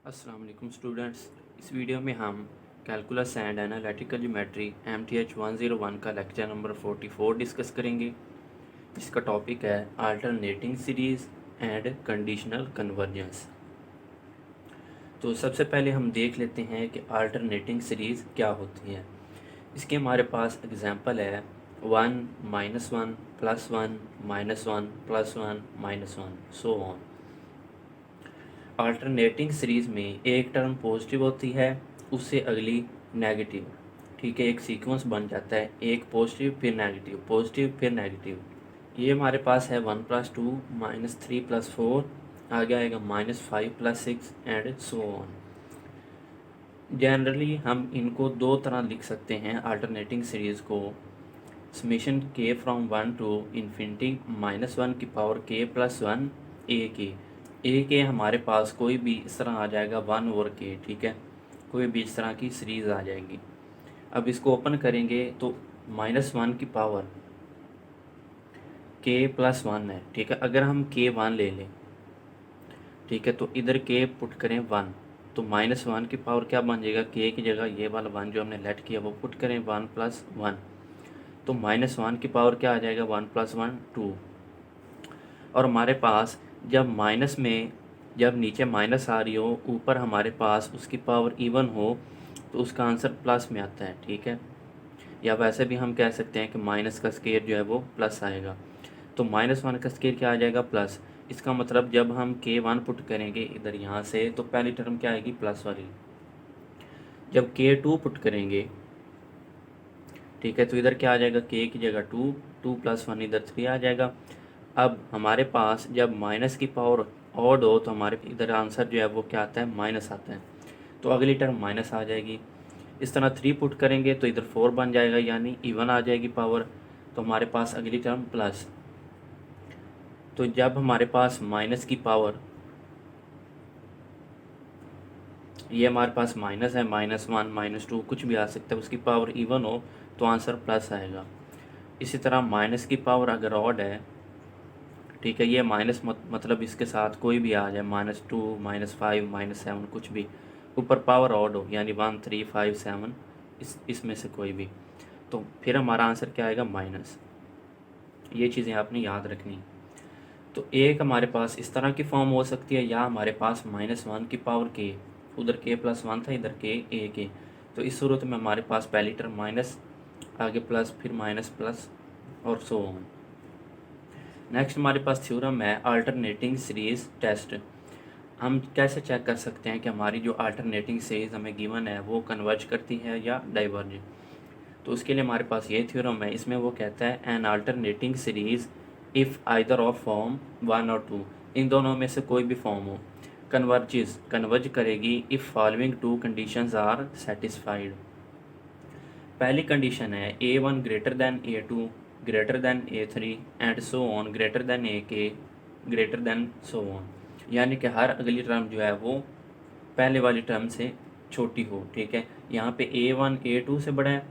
अस्सलाम वालेकुम स्टूडेंट्स। इस वीडियो में हम calculus and analytical geometry MTH101 का लेक्चर नंबर 44 डिस्कस करेंगे। इसका टॉपिक है alternating series and conditional convergence. तो सबसे पहले हम देख लेते हैं कि अल्टरनेटिंग सीरीज़ क्या होती है। इसके हमारे पास एग्जांपल है 1 -1 +1 -1 +1 -1 सो ऑन। अल्टरनेटिंग सीरीज़ में एक टर्म पॉजिटिव होती है, उससे अगली नेगेटिव। ठीक है, एक सीक्वेंस बन जाता है, एक पॉजिटिव फिर नेगेटिव, पॉजिटिव फिर नेगेटिव। ये हमारे पास है 1 + 2 -3 + 4, आगे आएगा -5 + 6 एंड सो ऑन। जनरली हम इनको दो तरह लिख सकते हैं अल्टरनेटिंग सीरीज़ को। Summation k from 1 to infinity -1 की पावर k + 1 a के हमारे पास कोई भी इस तरह आ जाएगा 1/k। ठीक है, कोई भी इस तरह की सीरीज़ आ जाएगी। अब इसको ओपन करेंगे तो -1 की पावर k + 1 है। ठीक है, अगर हम k1 ले लें, ठीक है, तो इधर k पुट करें 1, तो -1 की पावर क्या बन जाएगा, k की जगह ये वाला 1 जो हमने लेट किया वो पुट करें 1 + 1, तो -1 की पावर क्या आ जाएगा 1 + 1 2। और हमारे पास जब माइनस में जब नीचे माइनस आ रही हो, ऊपर हमारे पास उसकी पावर इवन हो, तो उसका आंसर प्लस में आता है। ठीक है, या वैसे भी हम कह सकते हैं कि माइनस का स्केयर जो है वो प्लस आएगा, तो -1 का स्केयर क्या आ जाएगा प्लस। इसका मतलब जब हम k1 पुट करेंगे इधर यहाँ से, तो पहली टर्म क्या आएगी प्लस वाली। जब k2 पुट करेंगे, ठीक है, तो इधर क्या आ जाएगा, k की जगह 2, 2 + 1 इधर 3 आ जाएगा। अब हमारे पास जब माइनस की पावर ऑड हो, तो हमारे इधर आंसर जो है वो क्या आता है, माइनस आता है, तो अगली टर्म माइनस आ जाएगी। इस तरह 3 पुट करेंगे तो इधर 4 बन जाएगा, यानी इवन आ जाएगी पावर, तो हमारे पास अगली टर्म प्लस। तो जब हमारे पास माइनस की पावर, ये हमारे पास माइनस है, -1 -2 कुछ भी आ सकता है, उसकी पावर इवन हो तो आंसर प्लस आएगा। इसी तरह माइनस की पावर अगर ऑड है, ठीक है, ये माइनस मतलब इसके साथ कोई भी आ जाए, -2 -5 -7 कुछ भी, ऊपर पावर ऑड हो, यानी 1 3 5 7, इसमें से कोई भी, तो फिर हमारा आंसर क्या आएगा माइनस। ये चीज़ें आपने याद रखनी। तो एक हमारे पास इस तरह की फॉर्म हो सकती है, या हमारे पास -1 की पावर k, उधर k + 1 था, इधर k a k, तो इस सूरत में हमारे पास पहली टर्म माइनस, आगे प्लस, फिर माइनस प्लस और सो ऑन। नेक्स्ट हमारे पास थ्योरम है अल्टरनेटिंग सीरीज़ टेस्ट। हम कैसे चेक कर सकते हैं कि हमारी जो अल्टरनेटिंग सीरीज़ हमें गिवन है वो कन्वर्ज करती है या डाइवर्ज। तो उसके लिए हमारे पास ये थ्योरम है, इसमें वो कहता है N alternating series if either of form 1 और 2, इन दोनों में से कोई भी फॉर्म हो, कन्वर्ज करेगी if following 2 conditions are satisfied. पहली कंडीशन है a1 greater than a2 greater than a3 and so on greater than ak greater than so on, यानी कि हर अगली टर्म जो है वो पहले वाली टर्म से छोटी हो। ठीक है, यहाँ पे a1 a2 से बड़ा है,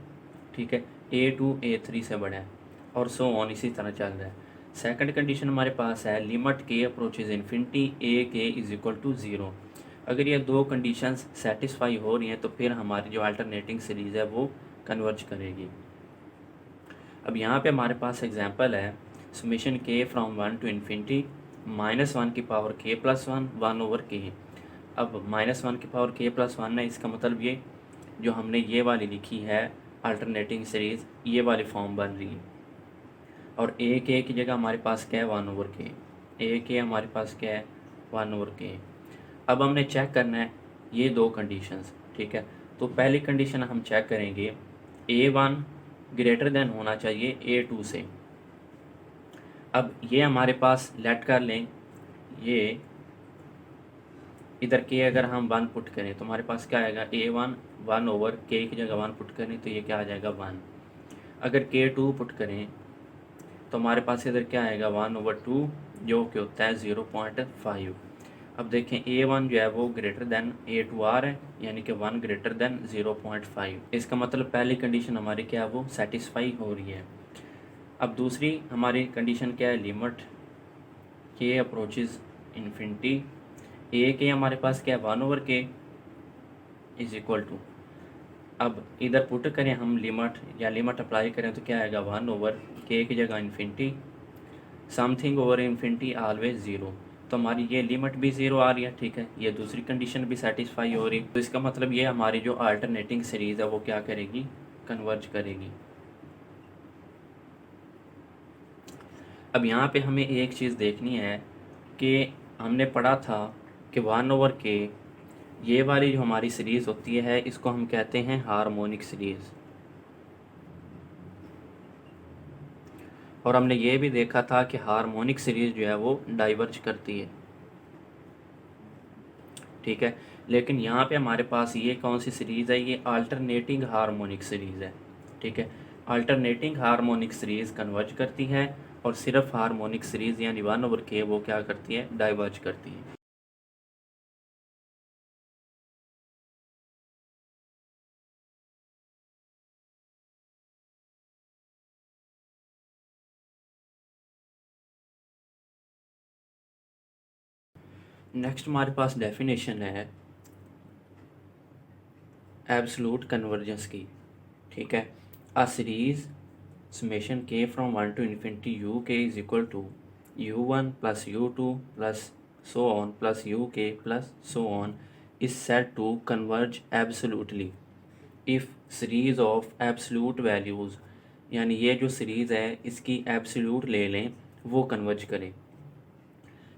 ठीक है, a2 a3 से बड़ा है, और सो ऑन इसी तरह चल रहा है। सेकंड कंडीशन हमारे पास है limit k approaches infinity ak = 0। अगर ये दो कंडीशंस सेटिस्फाई हो रही हैं तो फिर हमारी जो अल्टरनेटिंग सीरीज़ है वो कन्वर्ज करेगी। अब यहाँ पे हमारे पास एग्जांपल है summation k from 1 to infinity -1 की पावर k + 1 1/k। अब -1 की पावर k + 1 है, इसका मतलब ये जो हमने ये वाली लिखी है अल्टरनेटिंग सीरीज़, ये वाली फॉर्म बन रही है, और ak की जगह हमारे पास क्या है 1/k, ak हमारे पास क्या है 1/k। अब हमने चेक करना है ये दो कंडीशंस। ठीक है, तो पहली कंडीशन हम चेक करेंगे a1 ग्रेटर देन होना चाहिए a2 से। अब ये हमारे पास लेट कर लें, ये इधर k अगर हम 1 पुट करें तो हमारे पास क्या आएगा a1 1/k की जगह 1 पुट करें तो ये क्या आ जाएगा 1। अगर k2 पुट करें तो हमारे पास इधर क्या आएगा 1/2, जो कि होता है 0.5। अब देखें a1 जो है वो ग्रेटर दैन a2 आ रहा है, यानी कि 1 ग्रेटर दैन 0.5। इसका मतलब पहली कंडीशन हमारी क्या है वो सेटिस्फाई हो रही है। अब दूसरी हमारी कंडीशन क्या है, लिमिट k अप्रोचेज इन्फिनिटी ए के हमारे पास क्या है 1/k इज इक्वल टू, अब इधर पुट करें हम लिमिट या लिमिट अप्लाई करें तो क्या आएगा 1/k की जगह infinity, something over infinity always zero. तो हमारी ये लिमिट भी ज़ीरो आ रही है, ठीक है, ये दूसरी कंडीशन भी सेटिस्फाई हो रही। तो इसका मतलब ये हमारी जो अल्टरनेटिंग सीरीज़ है वो क्या करेगी, कन्वर्ज करेगी। अब यहाँ पे हमें एक चीज़ देखनी है कि हमने पढ़ा था कि 1/k ये वाली जो हमारी सीरीज़ होती है इसको हम कहते हैं हार्मोनिक सीरीज़, और हमने ये भी देखा था कि हार्मोनिक सीरीज़ जो है वो डाइवर्ज करती है, ठीक है। लेकिन यहाँ पे हमारे पास ये कौन सी सीरीज़ है, ये अल्टरनेटिंग हार्मोनिक सीरीज़ है, ठीक है। अल्टरनेटिंग हार्मोनिक सीरीज़ कन्वर्ज करती है और सिर्फ हार्मोनिक सीरीज़ यानी 1/k वो क्या करती है, डाइवर्ज करती है। नेक्स्ट हमारे पास डेफिनेशन है एब्सोल्यूट कन्वर्जेंस की, ठीक है। A series summation k from 1 to infinity uk is equal to u1 plus u2 plus so on plus uk plus so on is said to converge absolutely if series of absolute values, यानी ये जो series है इसकी absolute ले लें वो converge करें।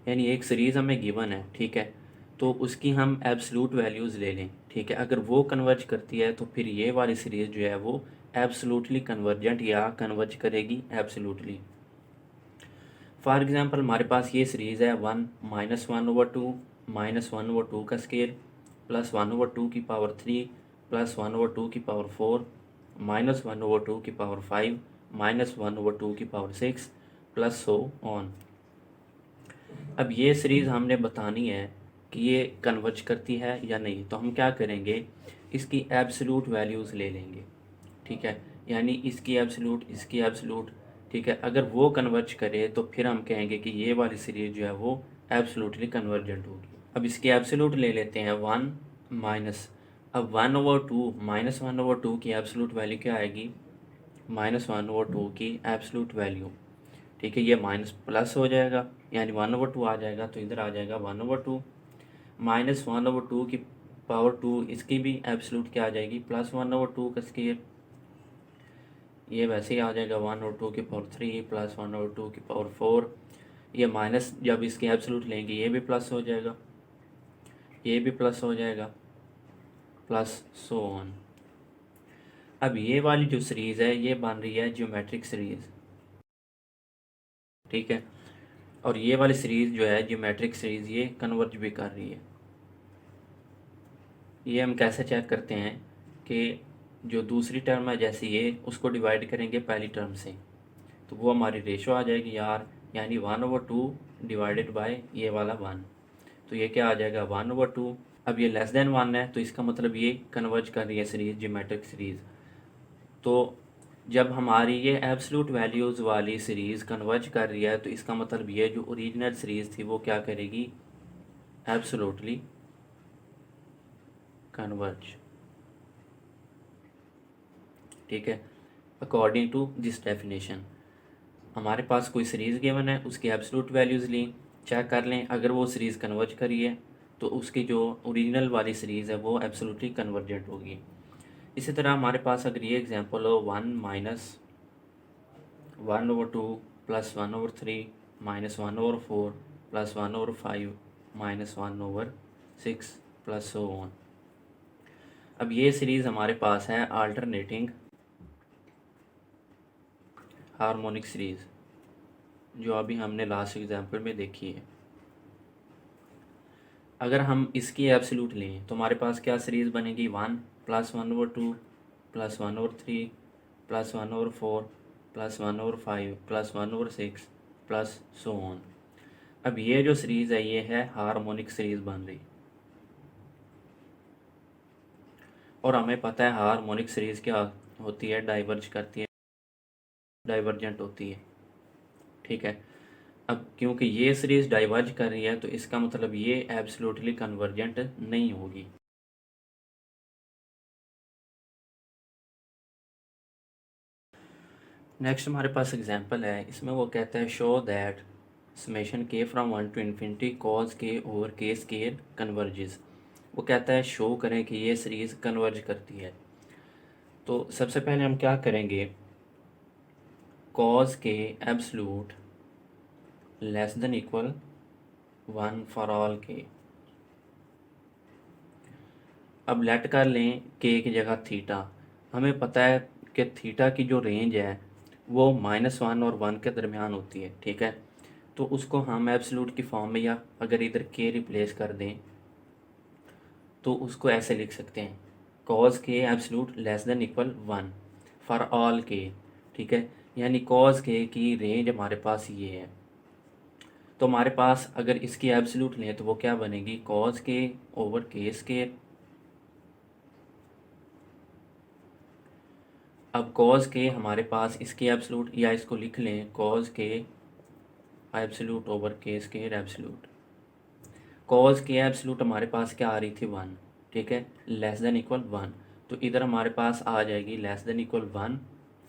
यानी एक सीरीज़ हमें गिवन है, ठीक है, तो उसकी हम एब्सोल्यूट वैल्यूज़ ले लें, ठीक है, अगर वो कन्वर्ज करती है तो फिर ये वाली सीरीज़ जो है वो एब्सोल्युटली कन्वर्जेंट या कन्वर्ज करेगी एब्सोल्युटली। फॉर एग्जांपल हमारे पास ये सीरीज़ है 1 -1/2 -1/2 का स्केल प्लस 1/2 की पावर 3 प्लस 1/2 की पावर 4 -1/2 की पावर 5 -1/2 की पावर 6 प्लस सो ऑन। अब ये सीरीज़ हमने बतानी है कि ये कन्वर्ज करती है या नहीं, तो हम क्या करेंगे, इसकी एब्सोल्यूट वैल्यूज़ ले लेंगे, ठीक है, यानी इसकी एब्सोल्यूट इसकी एब्सोल्यूट, ठीक है। अगर वो कन्वर्ज करे तो फिर हम कहेंगे कि ये वाली सीरीज़ जो है वो एब्सोल्युटली कन्वर्जेंट होगी। अब इसकी एब्सोल्यूट ले लेते हैं 1 माइनस, अब 1/2 -1/2 की एब्सोल्यूट वैल्यू क्या आएगी, -1/2 की एब्सोल्यूट वैल्यू, ठीक है, ये माइनस प्लस हो जाएगा यानी 1/2 आ जाएगा, तो इधर आ जाएगा 1/2 -1/2 की पावर 2, इसकी भी एब्सोल्यूट क्या आ जाएगी +1/2 का स्केयर, ये वैसे ही आ जाएगा 1/2 की पावर 3 प्लस 1/2 की पावर 4, ये माइनस जब इसकी एब्सोल्यूट लेंगे ये भी प्लस हो जाएगा, ये भी प्लस हो जाएगा, प्लस सो ऑन। अब ये वाली जो सीरीज़ है ये बन रही है ज्योमेट्रिक सीरीज़, ठीक है, और ये वाली सीरीज़ जो है ज्योमेट्रिक सीरीज़ ये कन्वर्ज भी कर रही है। ये हम कैसे चेक करते हैं कि जो दूसरी टर्म है जैसे ये उसको डिवाइड करेंगे पहली टर्म से तो वो हमारी रेशो आ जाएगी यार, यानी 1/2 डिवाइडेड बाय ये वाला 1, तो ये क्या आ जाएगा 1/2। अब ये लेस देन 1 है तो इसका मतलब ये कन्वर्ज कर रही है सीरीज़, ज्योमेट्रिक सीरीज़। तो जब हमारी ये एब्सोल्यूट वैल्यूज़ वाली सीरीज़ कन्वर्ज कर रही है तो इसका मतलब ये जो ओरिजिनल सीरीज़ थी वो क्या करेगी, एब्सोल्युटली कन्वर्ज, ठीक है, अकॉर्डिंग टू दिस डेफिनेशन। हमारे पास कोई सीरीज़ गिवन है उसकी एब्सोल्यूट वैल्यूज़ ली, चेक कर लें अगर वो सीरीज़ कन्वर्ज करी है तो उसकी जो ओरिजिनल वाली सीरीज़ है वो एब्सोल्युटली कन्वर्जेंट होगी। इसी तरह हमारे पास अगर ये एग्जांपल हो 1 minus 1/2 plus 1/3 minus 1/4 plus 1/5 minus 1/6 plus so on. अब ये सीरीज़ हमारे पास है अल्टरनेटिंग हार्मोनिक सीरीज़ जो अभी हमने लास्ट एग्जांपल में देखी है। अगर हम इसकी एब्सोल्यूट लें तो हमारे पास क्या सीरीज़ बनेगी, 1 plus 1/2 plus 1/3 plus 1/4 plus 1/5 plus 1/6 plus so on. अब ये जो सीरीज़ है ये है हार्मोनिक सीरीज़ बन रही, और हमें पता है हार्मोनिक सीरीज़ क्या होती है, डाइवर्ज करती है, डाइवर्जेंट होती है, ठीक है। अब क्योंकि ये सीरीज़ डाइवर्ज कर रही है तो इसका मतलब ये एब्सोल्युटली कन्वर्जेंट नहीं होगी। नेक्स्ट हमारे पास एग्जांपल है, इसमें वो कहता है शो दैट समेशन के फ्रॉम 1 टू इन्फिनिटी कॉज के ओवर के स्केयर कन्वर्जेस। वो कहता है शो करें कि ये सीरीज़ कन्वर्ज करती है। तो सबसे पहले हम क्या करेंगे, कॉज के absolute less than equal 1 for all के। अब लेट कर लें के की जगह थीटा। हमें पता है कि थीटा की जो रेंज है वो -1 और 1 के दरमियान होती है, ठीक है। तो उसको हम एब्सोल्यूट की फॉर्म में, या अगर इधर के रिप्लेस कर दें तो उसको ऐसे लिख सकते हैं, कॉज के absolute less than equal 1 for all के, ठीक है। यानी कॉज के की रेंज हमारे पास ये है। तो हमारे पास अगर इसकी एब्सोल्यूट लें तो वो क्या बनेगी, कॉज के ओवर के स्केयर। अब कॉज के हमारे पास इसकी एब्सोल्यूट, या इसको लिख लें कॉज के एब्सोल्यूट ओवर के स्केयर एब्सोल्यूट। कॉज के एब्सोल्यूट हमारे पास क्या आ रही थी 1, ठीक है, लेस देन इक्वल 1। तो इधर हमारे पास आ जाएगी लेस देन इक्वल 1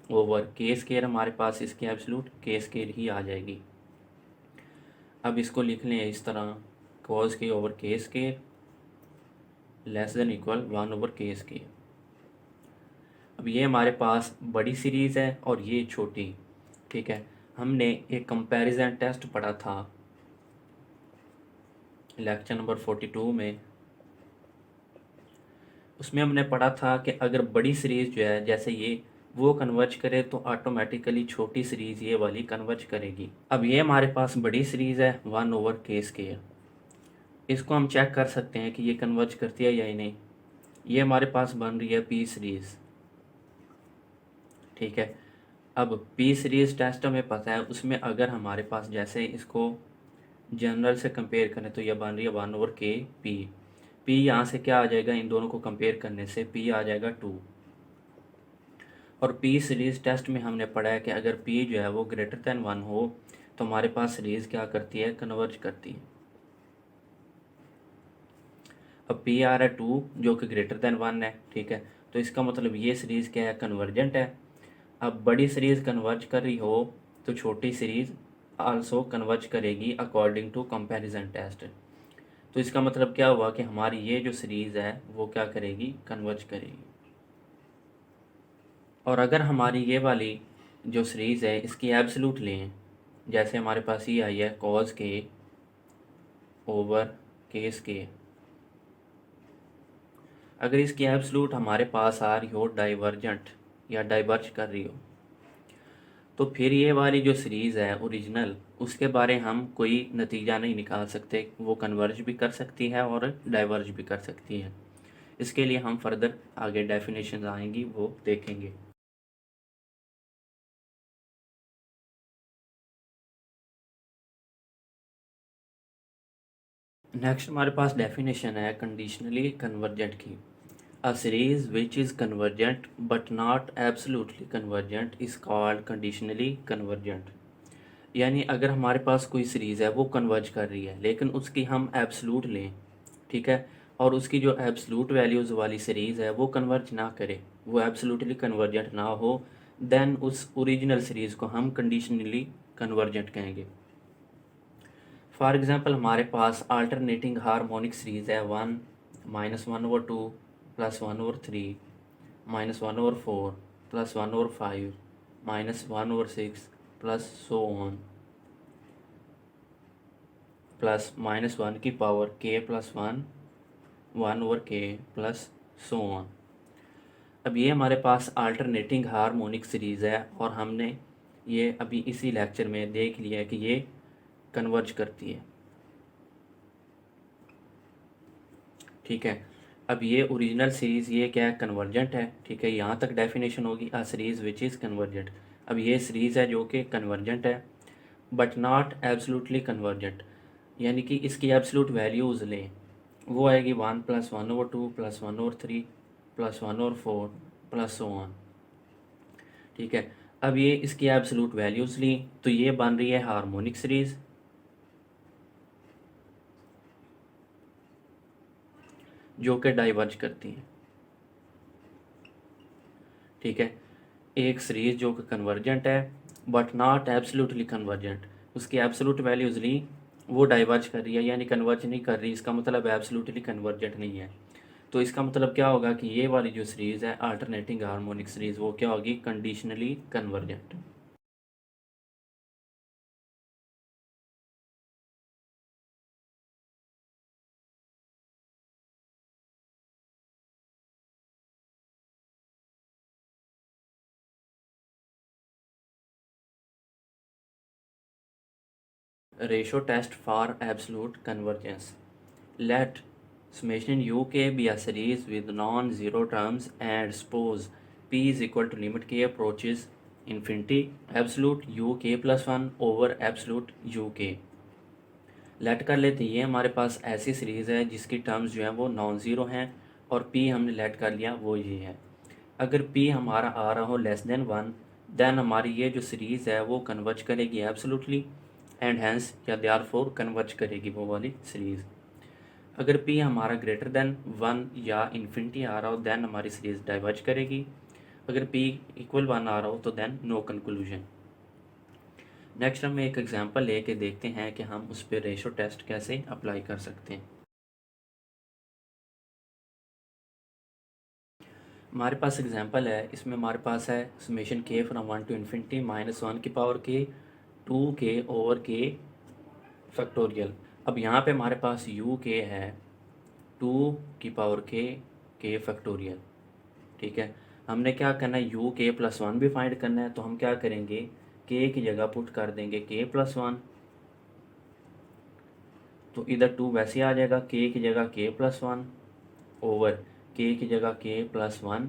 ओवर के स्केयर, हमारे पास इसकी एब्सोल्यूट के स्केयर ही आ जाएगी। अब इसको लिख लें इस तरह, कॉज के ओवर के square less than equal 1 over के स्केयर। अब ये हमारे पास बड़ी सीरीज़ है और ये छोटी, ठीक है। हमने एक कंपैरिजन टेस्ट पढ़ा था लेक्चर नंबर 42 में। उसमें हमने पढ़ा था कि अगर बड़ी सीरीज़ जो है जैसे ये, वो कन्वर्ज करे तो ऑटोमेटिकली छोटी सीरीज़ ये वाली कन्वर्ज करेगी। अब ये हमारे पास बड़ी सीरीज़ है 1 ओवर के स्केयर। इसको हम चेक कर सकते हैं कि ये कन्वर्ज करती है या नहीं। ये हमारे पास बन रही है पी सीरीज़, ठीक है। अब पी सीरीज़ टेस्ट हमें पता है, उसमें अगर हमारे पास जैसे इसको जनरल से कंपेयर करें तो यह बन रही है 1 ओवर के पी। पी यहाँ से क्या आ जाएगा, इन दोनों को कंपेयर करने से पी आ जाएगा 2। और पी सीरीज़ टेस्ट में हमने पढ़ा है कि अगर पी जो है वो ग्रेटर दैन 1 हो तो हमारे पास सीरीज़ क्या करती है, कन्वर्ज करती है। अब पी आ रहा है 2 जो कि ग्रेटर दैन 1 है, ठीक है। तो इसका मतलब ये सीरीज़ क्या है, कन्वर्जेंट है। अब बड़ी सीरीज़ कन्वर्ज कर रही हो तो छोटी सीरीज़ आल्सो कन्वर्ज करेगी अकॉर्डिंग टू कंपैरिजन टेस्ट। तो इसका मतलब क्या हुआ कि हमारी ये जो सीरीज़ है वो क्या करेगी, कन्वर्ज करेगी। और अगर हमारी ये वाली जो सीरीज़ है इसकी एब्सोल्यूट लें, जैसे हमारे पास ये आई है कॉज के ओवर के स्केयर, अगर इसकी एब्सोल्यूट हमारे पास आ रही हो डाइवर्जेंट या डाइवर्ज कर रही हो, तो फिर ये वाली जो सीरीज़ है ओरिजिनल, उसके बारे हम कोई नतीजा नहीं निकाल सकते। वो कन्वर्ज भी कर सकती है और डाइवर्ज भी कर सकती है। इसके लिए हम फर्दर आगे डेफिनेशन आएंगी वो देखेंगे। नेक्स्ट हमारे पास डेफिनेशन है कंडीशनली कन्वर्जेंट की। A series which is convergent but not absolutely convergent is called conditionally convergent. यानी अगर हमारे पास कोई सीरीज़ है वो कन्वर्ज कर रही है लेकिन उसकी हम एब्सोल्यूट लें, ठीक है, और उसकी जो एब्सोल्यूट वैल्यूज़ वाली सीरीज़ है वो कन्वर्ज ना करे, वो एब्सोल्युटली कन्वर्जेंट ना हो, देन उस ओरिजिनल सीरीज़ को हम कंडीशनली कन्वर्जेंट कहेंगे। फॉर एग्ज़ाम्पल हमारे पास अल्टरनेटिंग हार्मोनिक सीरीज़ है 1 -1/2 +1/3 -1/4 +1/5 -1/6 प्लस सो ऑन प्लस -1 की power k + 1 1/k plus so on. अब ये हमारे पास अल्टरनेटिंग हार्मोनिक सीरीज़ है और हमने ये अभी इसी लेक्चर में देख लिया है कि ये कन्वर्ज करती है, ठीक है। अब ये ओरिजिनल सीरीज़ ये क्या है, कन्वर्जेंट है, ठीक है। यहाँ तक डेफिनेशन होगी अ सीरीज़ विच इज़ कन्वर्जेंट। अब ये सीरीज़ है जो कि कन्वर्जेंट है बट नॉट एब्सोल्युटली कन्वर्जेंट, यानी कि इसकी एब्सोल्यूट वैल्यूज़ लें, वो आएगी 1 + 1/2 + 1/3 + 1/4 प्लस सो ऑन, ठीक है। अब ये इसकी एब्सोल्यूट वैल्यूज़ ली तो ये बन रही है हार्मोनिक सीरीज़, जो कि डाइवर्ज करती हैं। ठीक है, एक सीरीज जो कि कन्वर्जेंट है बट नॉट एब्सोल्युटली कन्वर्जेंट, उसकी एब्सोल्यूट वैल्यूजली वो डाइवर्ज कर रही है यानी कन्वर्ज नहीं कर रही, इसका मतलब एब्सोल्युटली कन्वर्जेंट नहीं है। तो इसका मतलब क्या होगा कि ये वाली जो सीरीज़ है अल्टरनेटिंग हार्मोनिक सीरीज़ वो क्या होगी, conditionally convergent. Ratio test for absolute convergence. Let summation UK be a series with non-zero terms and suppose P is equal to limit K approaches infinity absolute UK plus 1 over absolute UK. Late कर लेते हैं, ये हमारे पास ऐसी series है जिसकी terms जो हैं वो नॉन ज़ीरो हैं और P हमने लेट कर लिया वो ये है। अगर P हमारा आ रहा हो लेस देन 1 देन हमारी ये जो सीरीज़ है वो कन्वर्ज करेगी एब्सोल्युटली एंड हैंस या देयरफॉर कन्वर्ज करेगी वो वाली सीरीज़। अगर P हमारा ग्रेटर देन 1 या इन्फिनिटी आ रहा हो देन हमारी सीरीज़ डाइवर्ज करेगी। अगर P इक्वल 1 आ रहा हो तो देन नो कंक्लूजन। नेक्स्ट हम एक एग्जांपल लेके देखते हैं कि हम उस पर रेशो टेस्ट कैसे अप्लाई कर सकते हैं। हमारे पास एग्जांपल है, इसमें हमारे पास है summation k from 1 to infinity -1 की power k 2k over k factorial. अब यहाँ पे हमारे पास uk है 2 की पावर k फैक्टोरियल। ठीक है, हमने क्या करना है uk प्लस 1 भी फाइंड करना है, तो हम क्या करेंगे k की जगह पुट कर देंगे k प्लस 1, तो इधर 2 वैसे आ जाएगा k की जगह k प्लस 1 ओवर k की जगह k प्लस 1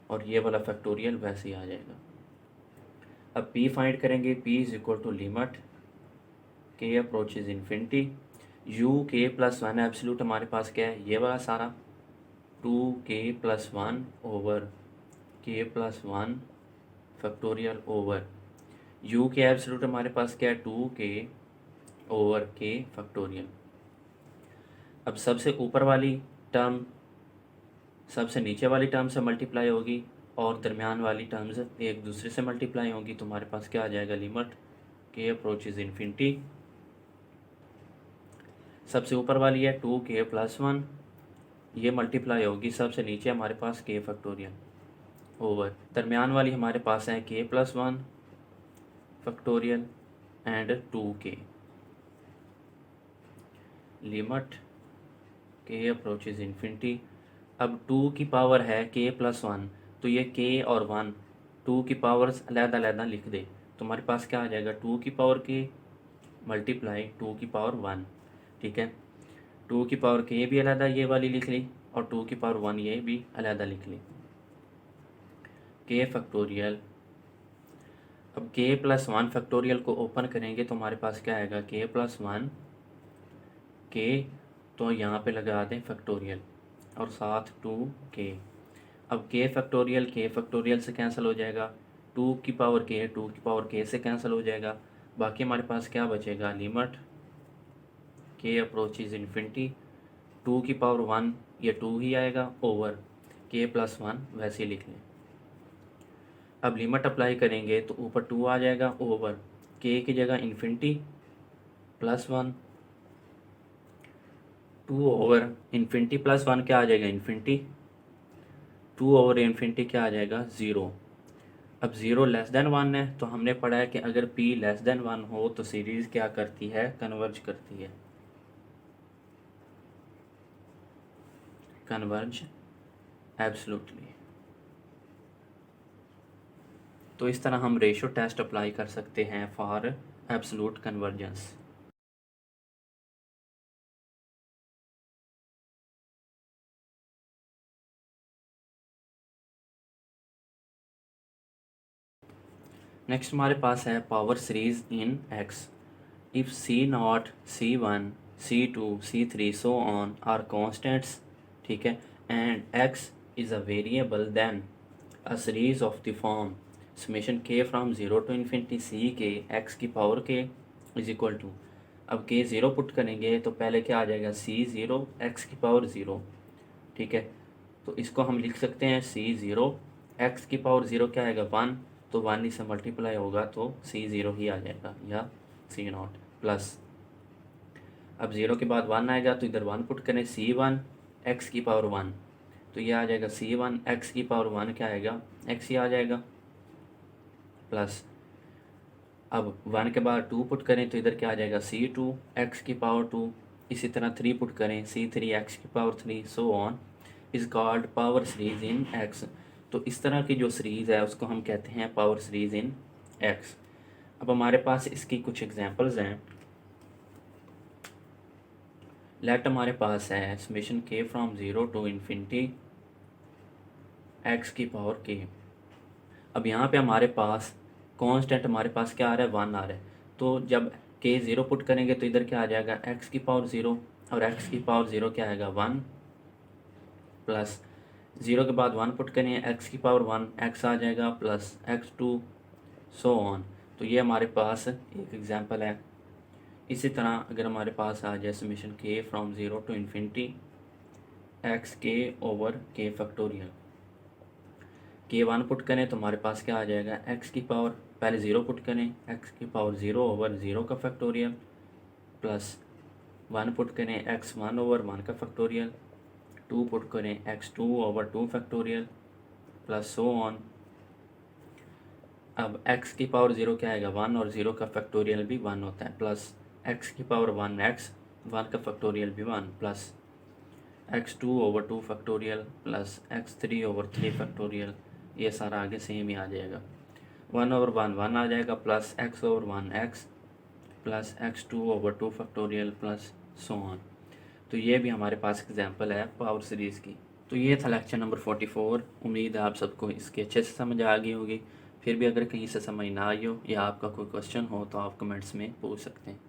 और ये वाला फैक्टोरियल वैसे ही आ जाएगा। अब p फाइंड करेंगे, p is equal to limit k approaches infinity u k plus 1 absolute हमारे पास क्या है ये वाला सारा 2k plus 1 over k plus 1 factorial over u के एब्सोल्यूट हमारे पास क्या है 2k ओवर k फैक्टोरियल। अब सबसे ऊपर वाली टर्म सबसे नीचे वाली टर्म से मल्टीप्लाई होगी और दरमियान वाली टर्म्स एक दूसरे से मल्टीप्लाई होंगी, तो हमारे पास क्या आ जाएगा लिमिट k अप्रोचेज इन्फिनिटी, सबसे ऊपर वाली है 2k प्लस 1 ये मल्टीप्लाई होगी सबसे नीचे हमारे पास k फैक्टोरियल ओवर दरमियान वाली हमारे पास है k plus 1 factorial and 2k limit k approaches infinity. अब 2 की पावर है k प्लस 1, तो ये k और 1 2 की पावर्स अलग-अलग लिख दे, तो हमारे पास क्या आ जाएगा 2 की पावर k मल्टीप्लाई 2 की पावर 1। ठीक है, 2 की पावर k भी अलग ये वाली लिख ली और 2 की पावर 1 ये भी अलग लिख ली k फैक्टोरियल। अब k प्लस 1 फैक्टोरियल को ओपन करेंगे तो हमारे पास क्या आएगा k प्लस 1 k, तो यहाँ पे लगा दें फैक्टोरियल और साथ 2k। अब k फैक्टोरियल से कैंसिल हो जाएगा, 2 की पावर k से कैंसिल हो जाएगा, बाकी हमारे पास क्या बचेगा लिमिट k अप्रोचेज इन्फिनिटी 2 की पावर 1 ये 2 ही आएगा ओवर k प्लस 1 वैसे ही लिख लें। अब लिमिट अप्लाई करेंगे तो ऊपर 2 आ जाएगा ओवर k की जगह infinity plus 1 2 over infinity plus 1 क्या आ जाएगा इन्फिनिटी, 2 ओवर इन्फिनिटी क्या आ जाएगा 0। अब 0 लेस देन 1 है, तो हमने पढ़ा है कि अगर p लेस देन 1 हो तो सीरीज़ क्या करती है कन्वर्ज करती है, कन्वर्ज एब्सोल्युटली। तो इस तरह हम रेशो टेस्ट अप्लाई कर सकते हैं फॉर एब्सोल्यूट कन्वर्जेंस। नेक्स्ट हमारे पास है power series in x. If C0 C1 C2 C3 सो ऑन आर कॉन्स्टेंट्स, ठीक है, and x is a variable then a series of the form summation k from 0 to infinity c k x की power k is equal to, अब k 0 put करेंगे तो पहले क्या आ जाएगा c 0 x की पावर 0 ठीक है। तो इसको हम लिख सकते हैं C0, x की पावर 0 क्या आएगा 1, तो 1 इससे मल्टीप्लाई होगा तो C0 ही आ जाएगा या C0 प्लस, अब 0 के बाद 1 आएगा तो इधर 1 पुट करें, C1 x की पावर 1, तो ये आ जाएगा C1 x की पावर 1 क्या आएगा x ही आ जाएगा प्लस, अब 1 के बाद 2 पुट करें तो इधर क्या आ जाएगा C2 x की पावर 2, इसी तरह 3 पुट करें C3 x की power 3, so on is called power series in x। तो इस तरह की जो सीरीज़ है उसको हम कहते हैं पावर सीरीज इन x। अब हमारे पास इसकी कुछ एग्जांपल्स हैं। लेट हमारे पास है summation k from 0 to infinity x की पावर k। अब यहाँ पे हमारे पास कांस्टेंट हमारे पास क्या आ रहा है 1 आ रहा है, तो जब k 0 पुट करेंगे तो इधर क्या आ जाएगा x की पावर 0, और x की पावर 0 क्या आएगा 1 प्लस 0 के बाद 1 पुट करें x की पावर 1 x आ जाएगा प्लस x2 सो ऑन। तो ये हमारे पास एक एग्जांपल है। इसी तरह अगर हमारे पास आ जाए summation k from 0 to infinity x के over k factorial, k 1 put करें तो हमारे पास क्या आ जाएगा x की पावर, पहले 0 पुट करें x की पावर 0 ओवर 0 का फैक्टोरियल प्लस 1 पुट करें x1 ओवर 1 का फैक्टोरियल, 2 पुट करें x2 over 2 factorial plus so on. अब x की पावर 0 क्या आएगा 1 और 0 का फैक्टोरियल भी 1 होता है, प्लस x की पावर 1 x, 1 का फैक्टोरियल भी 1 plus x2 over 2 factorial plus x3 over 3 factorial, ये सारा आगे सेम ही आ जाएगा। 1 ओवर 1 1 आ जाएगा plus x over 1 x plus x2 over 2 factorial plus so on. तो ये भी हमारे पास एग्जांपल है पावर सीरीज़ की। तो ये था लेक्चर नंबर 44। उम्मीद है आप सबको इसके अच्छे से समझ आ गई होगी। फिर भी अगर कहीं से समझ ना आई हो या आपका कोई क्वेश्चन हो तो आप कमेंट्स में पूछ सकते हैं।